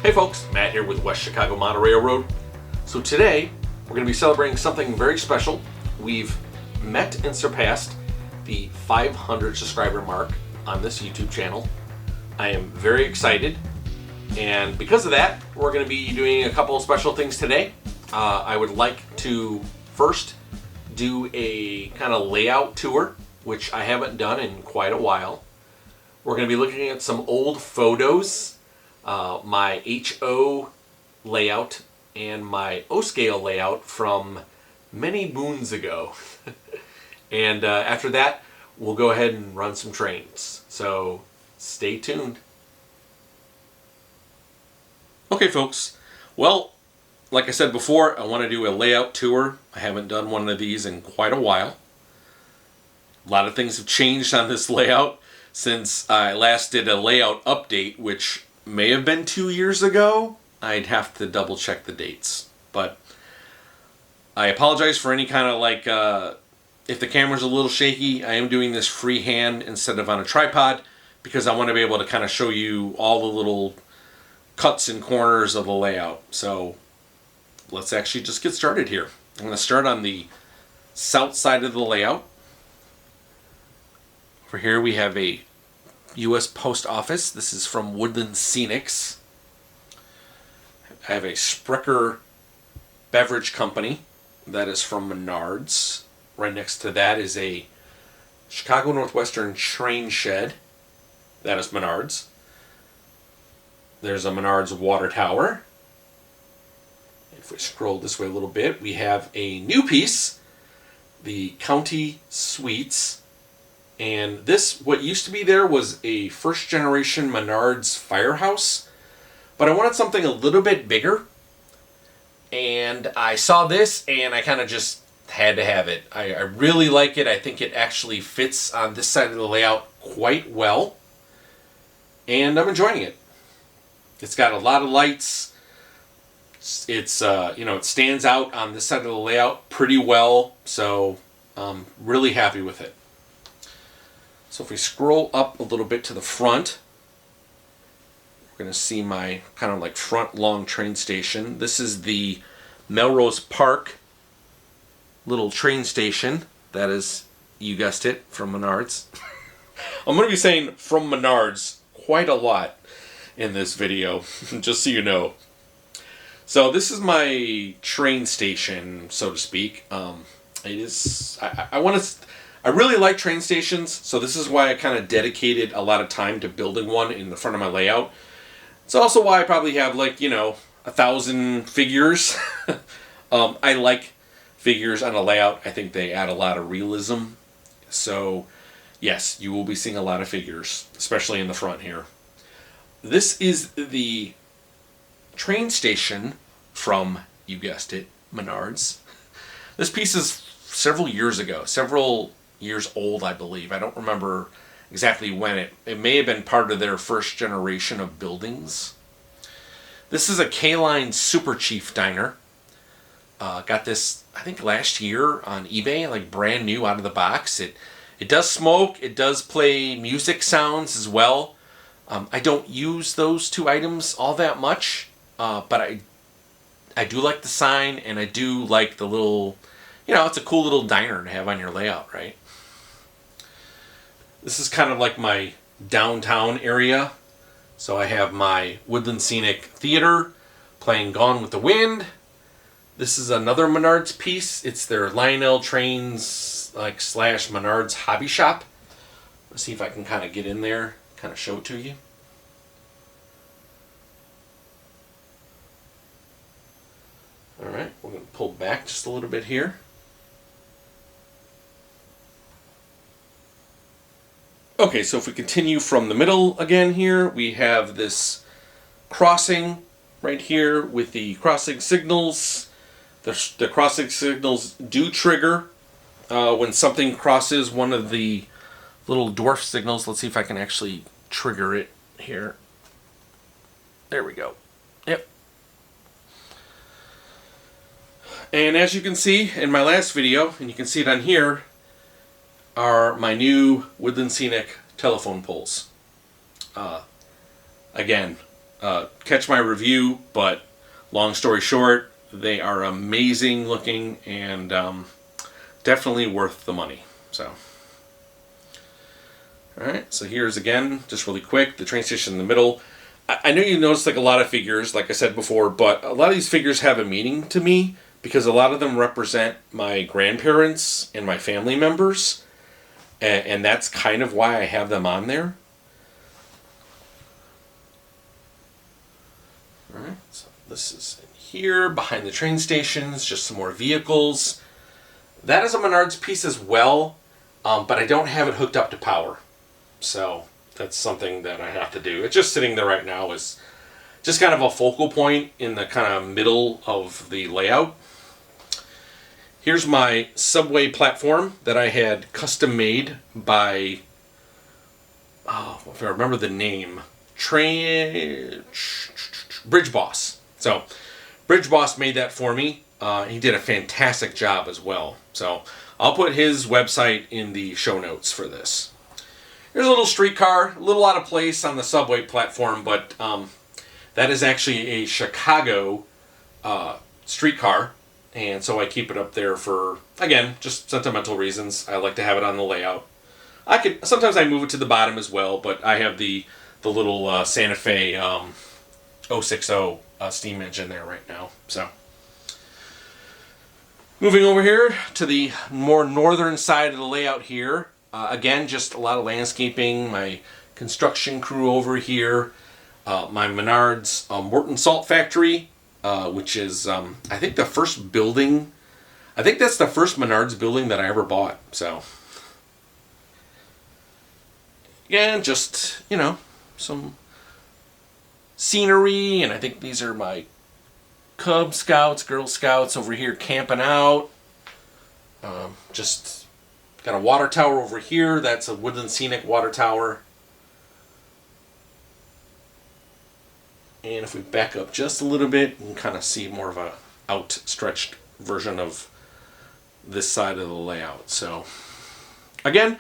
Hey folks, Matt here with West Chicago Monorail Road. So today we're going to be celebrating something very special. We've met and surpassed the 500 subscriber mark on this YouTube channel. I am very excited, and because of that we're going to be doing a couple of special things today. I would like to first do a kind of layout tour, which I haven't done in quite a while. We're going to be looking at some old photos, my HO layout and my O-scale layout from many moons ago. And after that, we'll go ahead and run some trains. So stay tuned. Okay, folks. Well, like I said before, I want to do a layout tour. I haven't done one of these in quite a while. A lot of things have changed on this layout since I last did a layout update, which may have been 2 years ago. I'd have to double check the dates. But I apologize for any kind of if the camera's a little shaky. I am doing this freehand instead of on a tripod because I want to be able to kind of show you all the little cuts and corners of the layout. So let's actually just get started here. I'm going to start on the south side of the layout. Over here we have a U.S. Post Office. This is from Woodland Scenics. I have a Sprecher Beverage Company. That is from Menards. Right next to that is a Chicago Northwestern Train Shed. That is Menards. There's a Menards water tower. If we scroll this way a little bit, we have a new piece, the County Suites. And this, what used to be there, was a first generation Menards firehouse. But I wanted something a little bit bigger. And I saw this and I kind of just had to have it. I really like it. I think it actually fits on this side of the layout quite well. And I'm enjoying it. It's got a lot of lights. It stands out on this side of the layout pretty well. So I'm really happy with it. So if we scroll up a little bit to the front, we're going to see my kind of like front long train station. This is the Melrose Park little train station. That is, you guessed it, from Menards. I'm going to be saying from Menards quite a lot in this video, just so you know. So this is my train station, so to speak. It is. I really like train stations, so this is why I kind of dedicated a lot of time to building one in the front of my layout. It's also why I probably have 1,000 figures. I like figures on a layout. I think they add a lot of realism. So yes, you will be seeing a lot of figures, especially in the front here. This is the train station from, you guessed it, Menards. This piece is several years old, I believe. I don't remember exactly when. It may have been part of their first generation of buildings. This is a K-Line Super Chief Diner. Got this, I think, last year on eBay, brand new out of the box. It does smoke. It does play music sounds as well. I don't use those two items all that much, but I do like the sign, and I do like the little, it's a cool little diner to have on your layout, right? This is kind of like my downtown area. So I have my Woodland Scenic Theater playing Gone with the Wind. This is another Menards piece. It's their Lionel Trains slash Menards hobby shop. Let's see if I can kind of get in there, kind of show it to you. Alright, we're going to pull back just a little bit here. Okay, so if we continue from the middle again here, we have this crossing right here with the crossing signals. The crossing signals do trigger when something crosses one of the little dwarf signals. Let's see if I can actually trigger it here. There we go. Yep. And as you can see in my last video, and you can see it on here, are my new Woodland Scenic telephone poles. Again, catch my review, but long story short, they are amazing looking and definitely worth the money. So, alright, so here's again, just really quick, the train station in the middle. I know you noticed like a lot of figures, like I said before, but a lot of these figures have a meaning to me because a lot of them represent my grandparents and my family members, and that's kind of why I have them on there. Alright, so this is in here, behind the train stations, just some more vehicles. That is a Menards piece as well, but I don't have it hooked up to power. So that's something that I have to do. It's just sitting there right now is just kind of a focal point in the kind of middle of the layout. Here's my subway platform that I had custom made by, if I remember the name, Bridge Boss. So Bridge Boss made that for me. He did a fantastic job as well. So I'll put his website in the show notes for this. Here's a little streetcar, a little out of place on the subway platform, but that is actually a Chicago streetcar, and so I keep it up there for, again, just sentimental reasons. I like to have it on the layout. Sometimes I move it to the bottom as well, but I have the little Santa Fe 060 steam engine there right now. So, moving over here to the more northern side of the layout here. Again, just a lot of landscaping, my construction crew over here, my Menards Morton Salt Factory, which is, I think the first building, I think that's the first Menards building that I ever bought. So, again, just, some scenery, and I think these are my Cub Scouts, Girl Scouts over here camping out. Just got a water tower over here. That's a Woodland Scenic water tower. And if we back up just a little bit, you can kind of see more of a outstretched version of this side of the layout. So, again,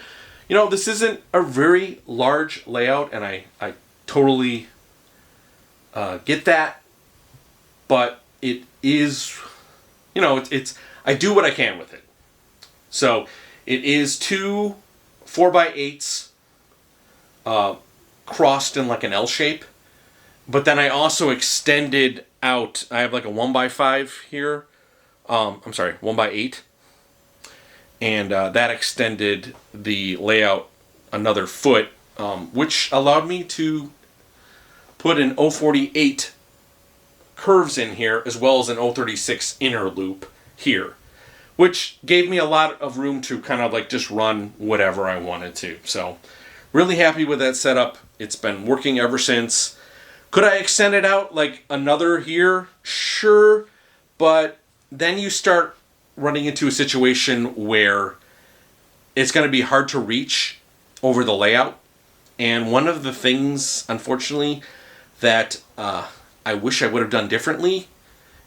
this isn't a very large layout, and I totally get that, but it is, it's I do what I can with it. So it is two 4x8s crossed in like an L shape, but then I also extended out. I have like a 1x5 here. 1x8, and that extended the layout another foot, which allowed me to put an 048 curves in here as well as an 036 inner loop here, which gave me a lot of room to kind of like just run whatever I wanted to. So really happy with that setup. It's been working ever since. Could I extend it out like another here? Sure, but then you start running into a situation where it's going to be hard to reach over the layout. And one of the things, unfortunately, that I wish I would have done differently,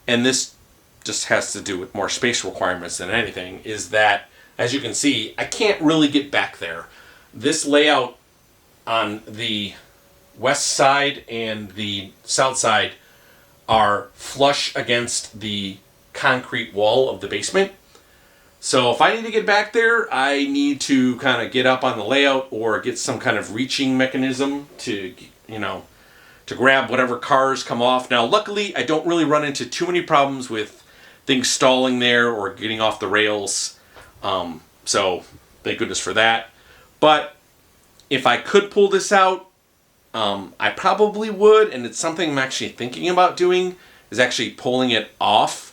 and this just has to do with more space requirements than anything, is that, as you can see, I can't really get back there. This layout on the west side and the south side are flush against the concrete wall of the basement. So if I need to get back there, I need to kind of get up on the layout or get some kind of reaching mechanism to, to grab whatever cars come off. Now, luckily, I don't really run into too many problems with things stalling there or getting off the rails. So thank goodness for that. But if I could pull this out, I probably would, and it's something I'm actually thinking about doing, is actually pulling it off.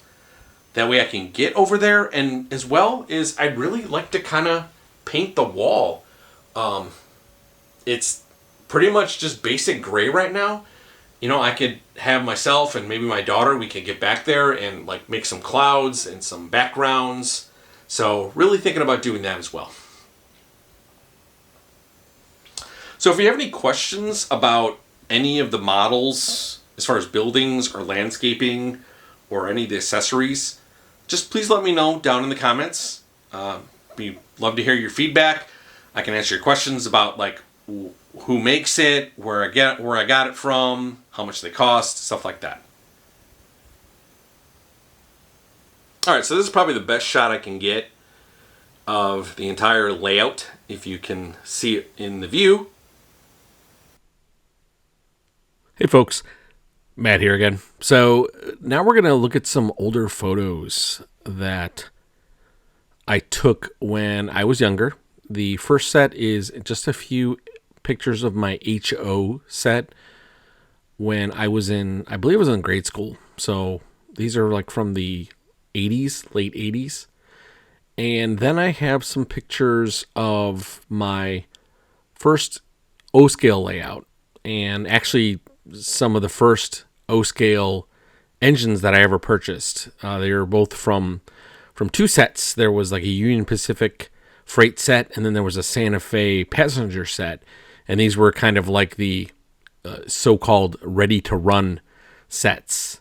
That way I can get over there, and as well is I'd really like to kind of paint the wall. It's pretty much just basic gray right now. I could have myself and maybe my daughter, we could get back there and like make some clouds and some backgrounds. So really thinking about doing that as well. So if you have any questions about any of the models as far as buildings or landscaping or any of the accessories, just please let me know down in the comments. We'd love to hear your feedback. I can answer your questions about like who makes it, where I got it from, how much they cost, stuff like that. All right, so this is probably the best shot I can get of the entire layout, if you can see it in the view. Hey folks, Matt here again. So now we're going to look at some older photos that I took when I was younger. The first set is just a few pictures of my HO set when I was I believe I was in grade school. So these are like from the 80s, late 80s. And then I have some pictures of my first O-scale layout, and actually some of the first O-scale engines that I ever purchased. They were both from two sets. There was like a Union Pacific freight set, and then there was a Santa Fe passenger set. And these were kind of like the so-called ready-to-run sets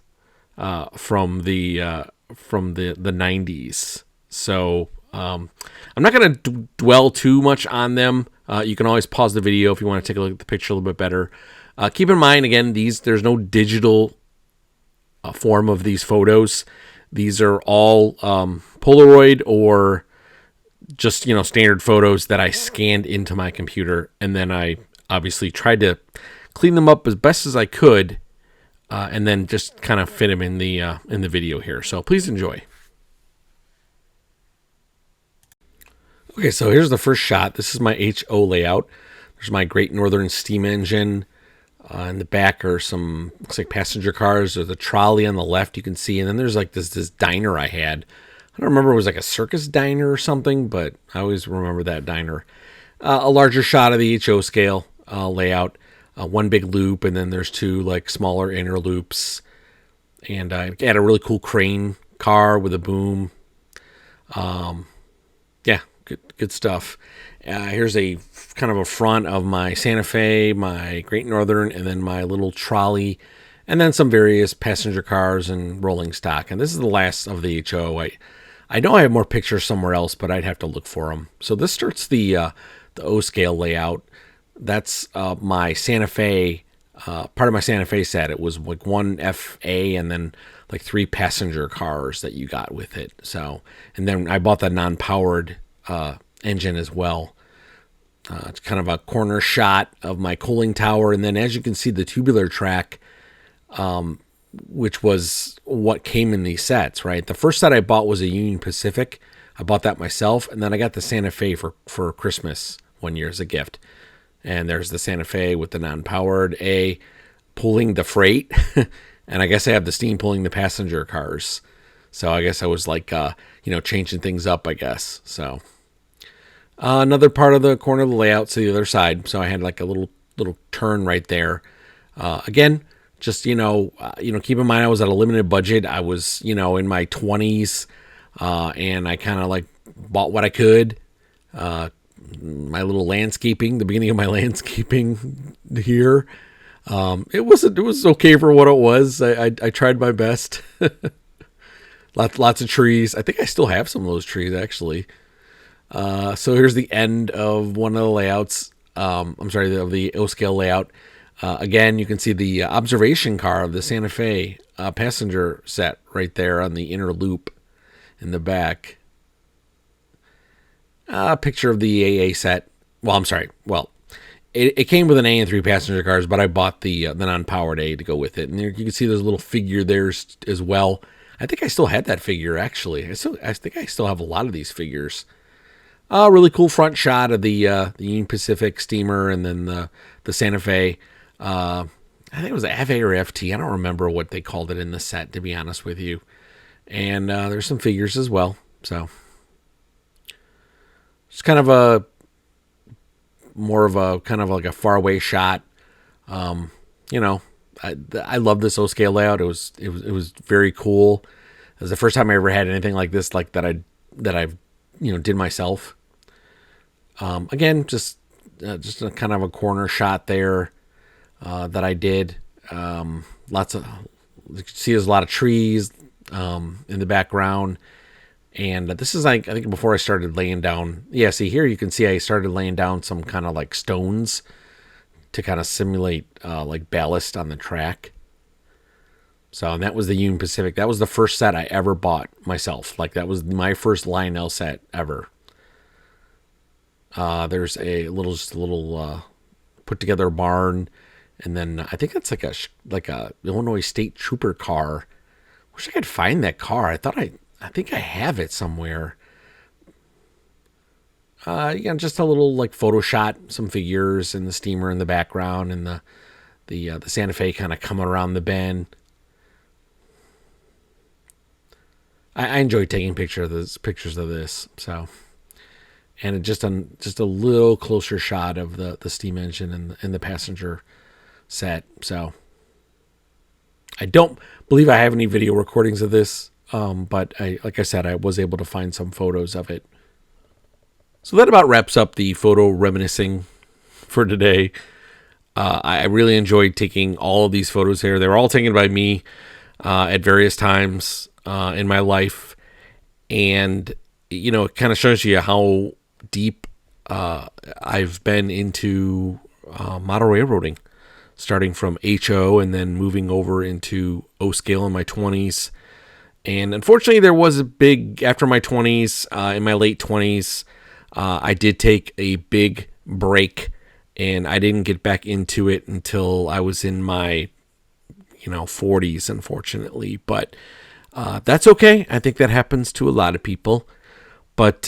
from the 90s. So I'm not going to dwell too much on them. You can always pause the video if you want to take a look at the picture a little bit better. Keep in mind, again, there's no digital form of these photos. These are all Polaroid or just, standard photos that I scanned into my computer, and then I obviously tried to clean them up as best as I could, and then just kind of fit them in the video here. So please enjoy. Okay, so here's the first shot. This is my HO layout. There's my Great Northern steam engine. In the back are some, looks like passenger cars. There's a trolley on the left you can see. And then there's like this diner I had. I don't remember if it was like a circus diner or something, but I always remember that diner. A larger shot of the HO scale layout. One big loop, and then there's two like smaller inner loops. And I had a really cool crane car with a boom. Yeah. Good stuff. Here's a kind of a front of my Santa Fe, my Great Northern, and then my little trolley, and then some various passenger cars and rolling stock. And this is the last of the HO. I know I have more pictures somewhere else, but I'd have to look for them. So this starts the O-scale layout. That's my Santa Fe, part of my Santa Fe set. It was like one FA and then like 3 passenger cars that you got with it. So, and then I bought the non-powered engine as well. It's kind of a corner shot of my cooling tower, and then as you can see, the tubular track, which was what came in these sets, right? The first set I bought was a Union Pacific. I bought that myself, and then I got the Santa Fe for Christmas one year as a gift. And there's the Santa Fe with the non-powered A pulling the freight, and I guess I have the steam pulling the passenger cars. So I guess I was like, changing things up, I guess. So another part of the corner of the layout to the other side. So I had like a little turn right there. Again, just, keep in mind I was at a limited budget. I was, in my 20s, and I kind of like bought what I could. My little landscaping, the beginning of my landscaping here. It was okay for what it was. I tried my best. Lots of trees. I think I still have some of those trees, actually. So here's the end of one of the layouts. Of the O-scale layout. Again, you can see the observation car of the Santa Fe passenger set right there on the inner loop in the back. A picture of the AA set. It came with an A and 3 passenger cars, but I bought the non-powered A to go with it. And there, you can see there's a little figure there as well. I think I still had that figure, actually. I think I still have a lot of these figures. Really cool front shot of the Union Pacific steamer, and then the Santa Fe. I think it was the FA or FT. I don't remember what they called it in the set, to be honest with you. And there's some figures as well. So it's kind of more of a like a far away shot. I love this O-scale layout. It was very cool. It was the first time I ever had anything like this, like that I've did myself. Again, just a kind of a corner shot there that I did. You can see there's a lot of trees in the background. And this is like, I think before I started laying down, see here you can see I started laying down some kind of like stones to kind of simulate like ballast on the track. So, and that was the Union Pacific. That was the first set I ever bought myself. Like, that was my first Lionel set ever. There's a little put together barn, and then I think that's like a Illinois State Trooper car. Wish I could find that car. I think I have it somewhere. Just a little like photo shot, some figures and the steamer in the background, and the Santa Fe kind of coming around the bend. I enjoy taking pictures of this. So, and just a little closer shot of the steam engine and the passenger set. So, I don't believe I have any video recordings of this, but like I said, I was able to find some photos of it. So that about wraps up the photo reminiscing for today. I really enjoyed taking all of these photos here. They were all taken by me at various times in my life. And, it kind of shows you how deep I've been into model railroading, starting from HO and then moving over into O scale in my 20s. And unfortunately, there was a big, after my 20s, in my late 20s, I did take a big break, and I didn't get back into it until I was in my, 40s, unfortunately. But that's okay. I think that happens to a lot of people. But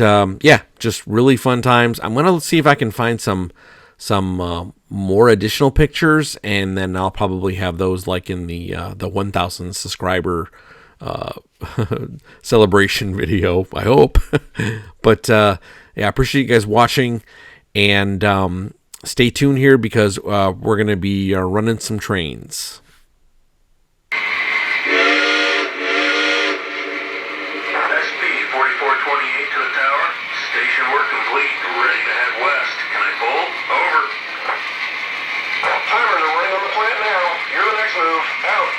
just really fun times. I'm gonna see if I can find some more additional pictures, and then I'll probably have those like in the 1,000 subscriber celebration video, I hope. But I appreciate you guys watching, and stay tuned here because we're going to be running some trains. SP 4428 to the tower. Station work complete. Ready to head west. Can I pull? Over. Timers are running on the plant now. You're the next move. Out.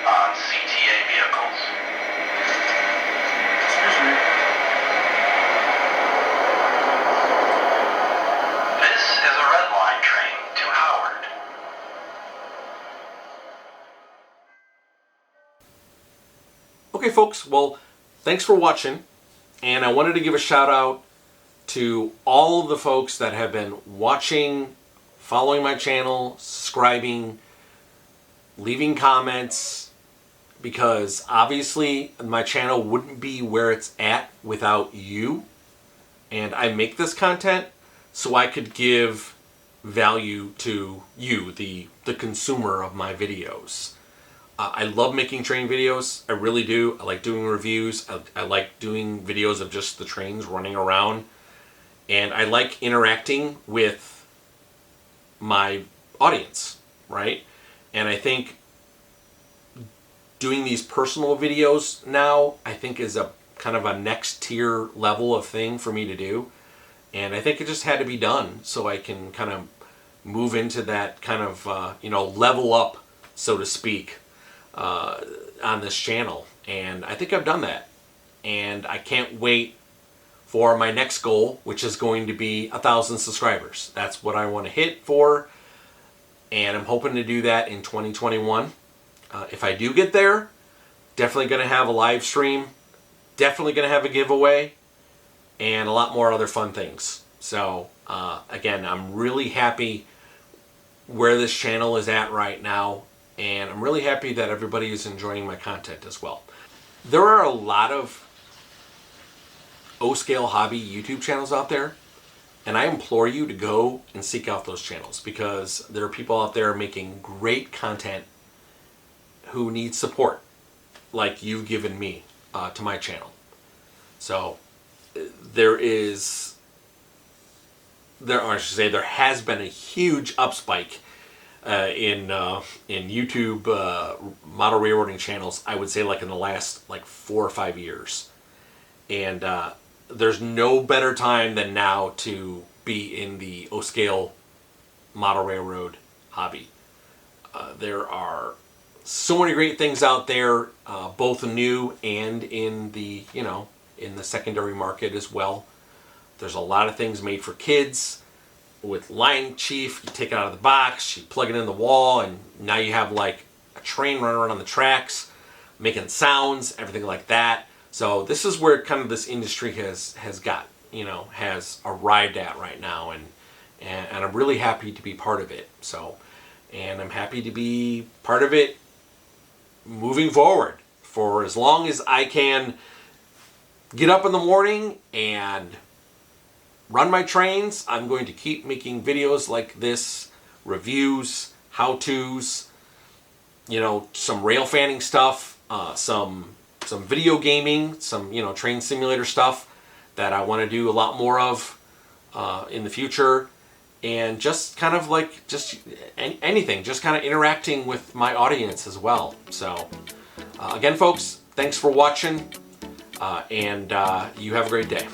on CTA vehicles. Excuse me. This is a Red Line train to Howard. Okay, folks, well, thanks for watching, and I wanted to give a shout out to all of the folks that have been watching, following my channel, subscribing, leaving comments, because obviously my channel wouldn't be where it's at without you, and I make this content so I could give value to you, the consumer of my videos. I love making train videos. I really do. I like doing reviews. I like doing videos of just the trains running around. And I like interacting with my audience, right? And I think doing these personal videos now, I think is a kind of a next tier level of thing for me to do. And I think it just had to be done so I can kind of move into that kind of, level up, so to speak, on this channel. And I think I've done that. And I can't wait for my next goal, which is going to be 1,000 subscribers. That's what I want to hit for. And I'm hoping to do that in 2021. If I do get there, definitely going to have a live stream. Definitely going to have a giveaway. And a lot more other fun things. So, again, I'm really happy where this channel is at right now. And I'm really happy that everybody is enjoying my content as well. There are a lot of O-Scale hobby YouTube channels out there, and I implore you to go and seek out those channels, because there are people out there making great content who need support, like you've given me to my channel. So there has been a huge upspike in YouTube model railroading channels, I would say, like in the last 4 or 5 years. And there's no better time than now to be in the O-Scale model railroad hobby. There are so many great things out there, both new and in the secondary market as well. There's a lot of things made for kids. With Line Chief, you take it out of the box, you plug it in the wall, and now you have like a train running around on the tracks, making sounds, everything like that. So this is where kind of this industry has arrived at right now, and I'm really happy to be part of it. So, and I'm happy to be part of it moving forward for as long as I can get up in the morning and run my trains. I'm going to keep making videos like this, reviews, how-tos, some rail fanning stuff, some video gaming, some train simulator stuff that I want to do a lot more of in the future, and just kind of anything, just kind of interacting with my audience as well. So again, folks, thanks for watching, and you have a great day.